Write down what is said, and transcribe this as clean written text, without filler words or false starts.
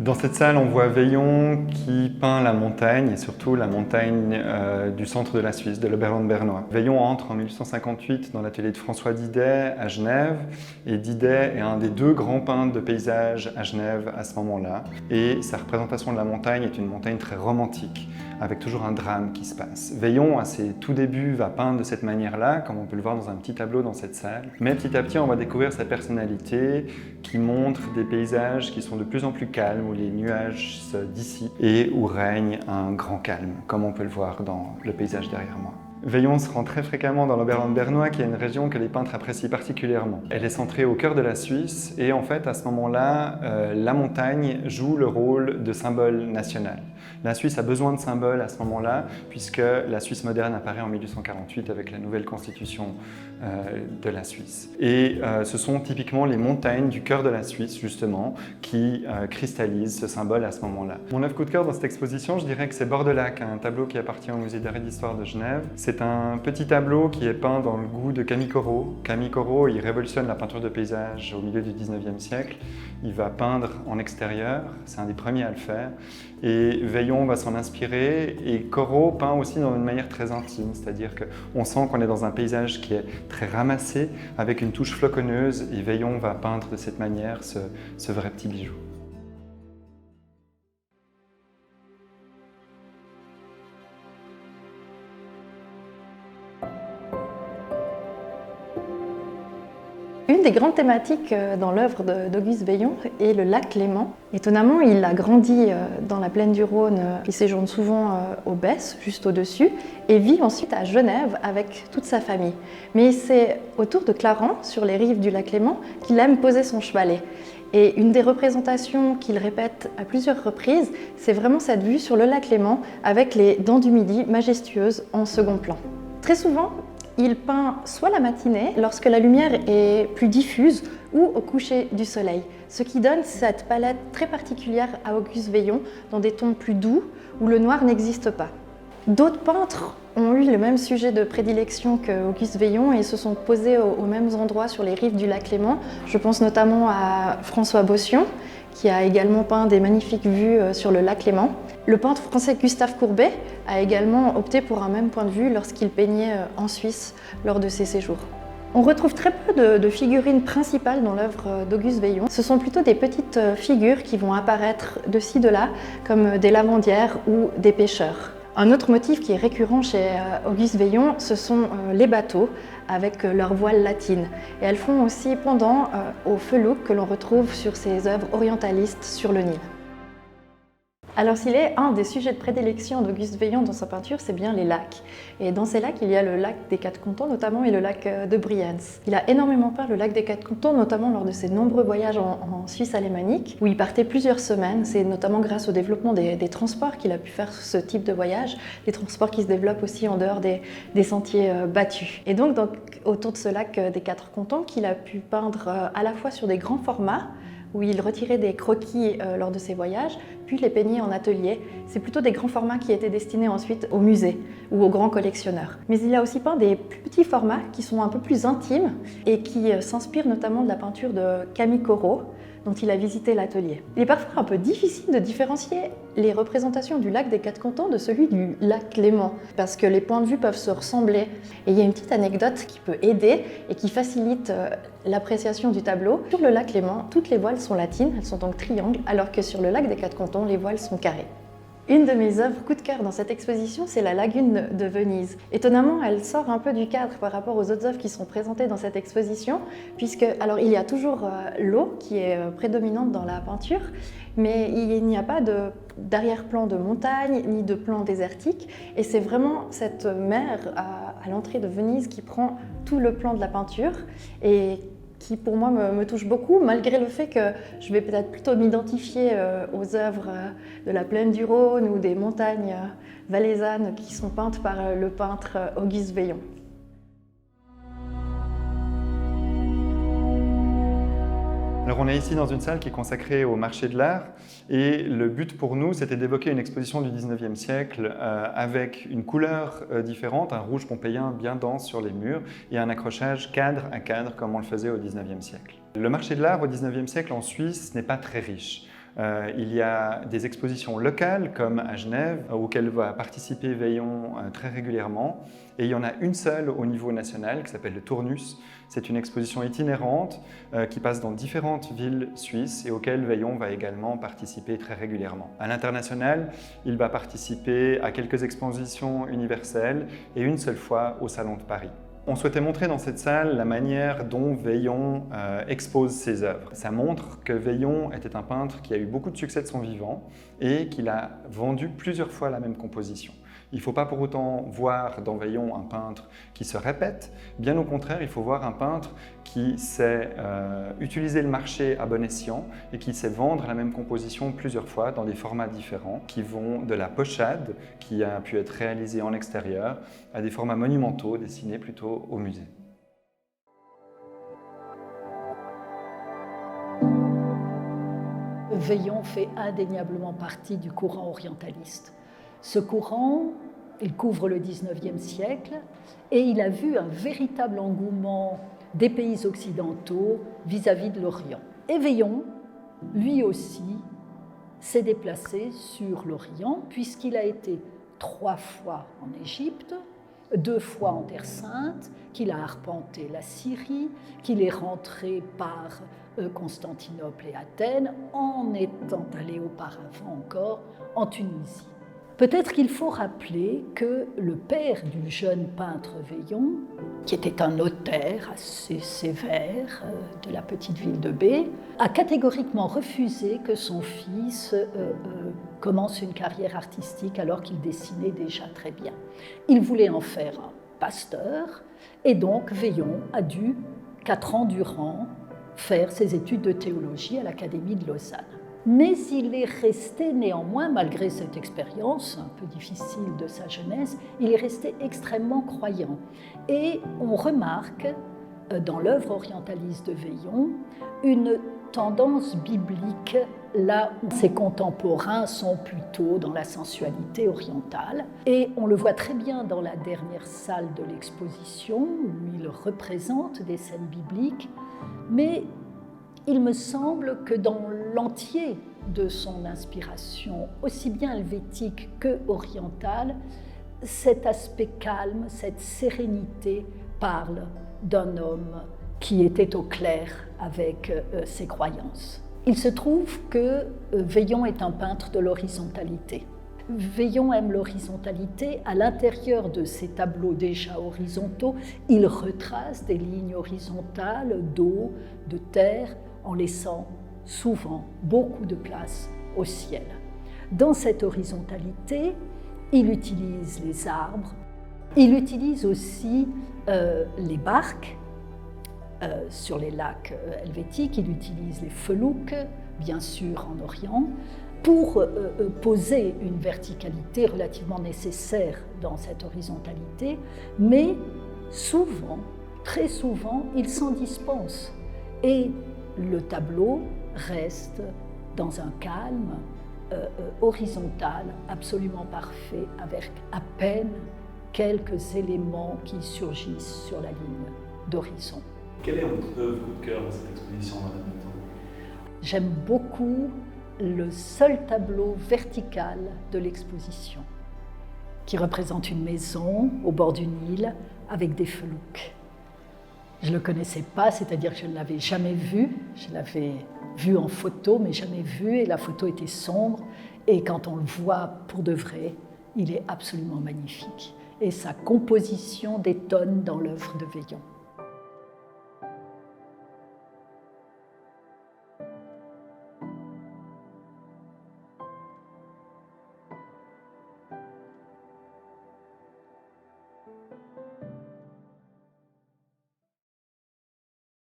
Dans cette salle, on voit Veillon qui peint la montagne, et surtout la montagne du centre de la Suisse, de l'Oberland bernois. Veillon entre en 1858 dans l'atelier de François Didet à Genève, et Didet est un des deux grands peintres de paysage à Genève à ce moment-là. Et sa représentation de la montagne est une montagne très romantique, avec toujours un drame qui se passe. Veillon, à ses tout débuts, va peindre de cette manière-là, comme on peut le voir dans un petit tableau dans cette salle. Mais petit à petit, on va découvrir sa personnalité, qui montre des paysages qui sont de plus en plus calmes, où les nuages se dissipent et où règne un grand calme, comme on peut le voir dans le paysage derrière moi. Veillon se rend très fréquemment dans l'Oberland bernois, qui est une région que les peintres apprécient particulièrement. Elle est centrée au cœur de la Suisse et en fait, à ce moment-là, la montagne joue le rôle de symbole national. La Suisse a besoin de symboles à ce moment-là, puisque la Suisse moderne apparaît en 1848 avec la nouvelle constitution de la Suisse. Et ce sont typiquement les montagnes du cœur de la Suisse, justement, qui cristallisent ce symbole à ce moment-là. Mon œuvre coup de cœur dans cette exposition, je dirais que c'est Bord de lac, un tableau qui appartient au Musée d'art et d'histoire de Genève. C'est un petit tableau qui est peint dans le goût de Camille Corot. Camille Corot, il révolutionne la peinture de paysage au milieu du 19e siècle. Il va peindre en extérieur, c'est un des premiers à le faire. Et Veillon va s'en inspirer, et Corot peint aussi dans une manière très intime, c'est-à-dire qu'on sent qu'on est dans un paysage qui est très ramassé, avec une touche floconneuse, et Veillon va peindre de cette manière ce vrai petit bijou. Une des grandes thématiques dans l'œuvre d'Auguste Veillon est le lac Léman. Étonnamment, il a grandi dans la plaine du Rhône, il séjourne souvent au Besse, juste au-dessus, et vit ensuite à Genève avec toute sa famille. Mais c'est autour de Clarens, sur les rives du lac Léman, qu'il aime poser son chevalet. Et une des représentations qu'il répète à plusieurs reprises, c'est vraiment cette vue sur le lac Léman avec les dents du Midi majestueuses en second plan. Très souvent, il peint soit la matinée, lorsque la lumière est plus diffuse, ou au coucher du soleil, ce qui donne cette palette très particulière à Auguste Veillon, dans des tons plus doux, où le noir n'existe pas. D'autres peintres ont eu le même sujet de prédilection qu'Auguste Veillon et se sont posés aux mêmes endroits sur les rives du lac Léman. Je pense notamment à François Bossillon, qui a également peint des magnifiques vues sur le lac Léman. Le peintre français Gustave Courbet a également opté pour un même point de vue lorsqu'il peignait en Suisse lors de ses séjours. On retrouve très peu de figurines principales dans l'œuvre d'Auguste Veillon. Ce sont plutôt des petites figures qui vont apparaître de ci, de là, comme des lavandières ou des pêcheurs. Un autre motif qui est récurrent chez Auguste Veillon, ce sont les bateaux avec leurs voiles latines. Et elles font aussi pendant au felouk que l'on retrouve sur ses œuvres orientalistes sur le Nil. Alors s'il est un des sujets de prédilection d'Auguste Veillon dans sa peinture, c'est bien les lacs. Et dans ces lacs, il y a le lac des Quatre Cantons notamment et le lac de Brienz. Il a énormément peint le lac des Quatre Cantons, notamment lors de ses nombreux voyages en Suisse alémanique, où il partait plusieurs semaines. C'est notamment grâce au développement des transports qu'il a pu faire ce type de voyage, des transports qui se développent aussi en dehors des sentiers battus. Et donc autour de ce lac des Quatre Cantons, qu'il a pu peindre à la fois sur des grands formats, où il retirait des croquis lors de ses voyages, puis les peignait en atelier. C'est plutôt des grands formats qui étaient destinés ensuite au musée ou aux grands collectionneurs. Mais il a aussi peint des plus petits formats qui sont un peu plus intimes et qui s'inspirent notamment de la peinture de Camille Corot, dont il a visité l'atelier. Il est parfois un peu difficile de différencier les représentations du lac des Quatre Cantons de celui du lac Léman, parce que les points de vue peuvent se ressembler. Et il y a une petite anecdote qui peut aider et qui facilite l'appréciation du tableau. Sur le lac Léman, toutes les voiles sont latines, elles sont donc triangles, alors que sur le lac des Quatre Cantons, les voiles sont carrées. Une de mes œuvres coup de cœur dans cette exposition, c'est la lagune de Venise. Étonnamment, elle sort un peu du cadre par rapport aux autres œuvres qui sont présentées dans cette exposition, puisque alors il y a toujours l'eau qui est prédominante dans la peinture, mais il n'y a pas d'arrière-plan de montagne ni de plan désertique, et c'est vraiment cette mer à l'entrée de Venise qui prend tout le plan de la peinture et qui pour moi me touche beaucoup, malgré le fait que je vais peut-être plutôt m'identifier aux œuvres de la plaine du Rhône ou des montagnes valaisannes qui sont peintes par le peintre Auguste Veillon. Alors on est ici dans une salle qui est consacrée au marché de l'art et le but pour nous c'était d'évoquer une exposition du 19e siècle avec une couleur différente, un rouge pompéien bien dense sur les murs et un accrochage cadre à cadre comme on le faisait au 19e siècle. Le marché de l'art au 19e siècle en Suisse n'est pas très riche. Il y a des expositions locales comme à Genève auxquelles va participer Veillon très régulièrement. Et il y en a une seule au niveau national qui s'appelle le Tournus. C'est une exposition itinérante qui passe dans différentes villes suisses et auxquelles Veillon va également participer très régulièrement. À l'international, il va participer à quelques expositions universelles et une seule fois au Salon de Paris. On souhaitait montrer dans cette salle la manière dont Veillon expose ses œuvres. Ça montre que Veillon était un peintre qui a eu beaucoup de succès de son vivant et qu'il a vendu plusieurs fois la même composition. Il ne faut pas pour autant voir dans Veillon un peintre qui se répète. Bien au contraire, il faut voir un peintre qui sait utiliser le marché à bon escient et qui sait vendre la même composition plusieurs fois dans des formats différents qui vont de la pochade, qui a pu être réalisée en extérieur, à des formats monumentaux destinés plutôt au musée. Veillon fait indéniablement partie du courant orientaliste. Ce courant, il couvre le XIXe siècle et il a vu un véritable engouement des pays occidentaux vis-à-vis de l'Orient. Et Veillon, lui aussi, s'est déplacé sur l'Orient puisqu'il a été 3 fois en Égypte, 2 fois en Terre Sainte, qu'il a arpenté la Syrie, qu'il est rentré par Constantinople et Athènes, en étant allé auparavant encore en Tunisie. Peut-être qu'il faut rappeler que le père du jeune peintre Veillon, qui était un notaire assez sévère de la petite ville de B, a catégoriquement refusé que son fils commence une carrière artistique alors qu'il dessinait déjà très bien. Il voulait en faire un pasteur et donc Veillon a dû, 4 ans durant, faire ses études de théologie à l'Académie de Lausanne. Mais il est resté néanmoins, malgré cette expérience un peu difficile de sa jeunesse, il est resté extrêmement croyant. Et on remarque dans l'œuvre orientaliste de Veillon une tendance biblique là où ses contemporains sont plutôt dans la sensualité orientale. Et on le voit très bien dans la dernière salle de l'exposition où il représente des scènes bibliques, mais il me semble que dans l'entier de son inspiration, aussi bien helvétique que orientale, cet aspect calme, cette sérénité parle d'un homme qui était au clair avec ses croyances. Il se trouve que Veillon est un peintre de l'horizontalité. Veillon aime l'horizontalité. À l'intérieur de ses tableaux déjà horizontaux, il retrace des lignes horizontales d'eau, de terre, en laissant souvent beaucoup de place au ciel. Dans cette horizontalité, il utilise les arbres, il utilise aussi les barques sur les lacs helvétiques, il utilise les felouks, bien sûr en Orient, pour poser une verticalité relativement nécessaire dans cette horizontalité, mais souvent, très souvent, il s'en dispense. Et le tableau reste dans un calme horizontal absolument parfait, avec à peine quelques éléments qui surgissent sur la ligne d'horizon. Quelle est votre œuvre coup de cœur dans cette exposition, Madame Mitton ? J'aime beaucoup le seul tableau vertical de l'exposition, qui représente une maison au bord du Nil avec des felouks. Je ne le connaissais pas, c'est-à-dire que je ne l'avais jamais vu. Je l'avais vu en photo, mais jamais vu, et la photo était sombre. Et quand on le voit pour de vrai, il est absolument magnifique. Et sa composition détonne dans l'œuvre de Veillon.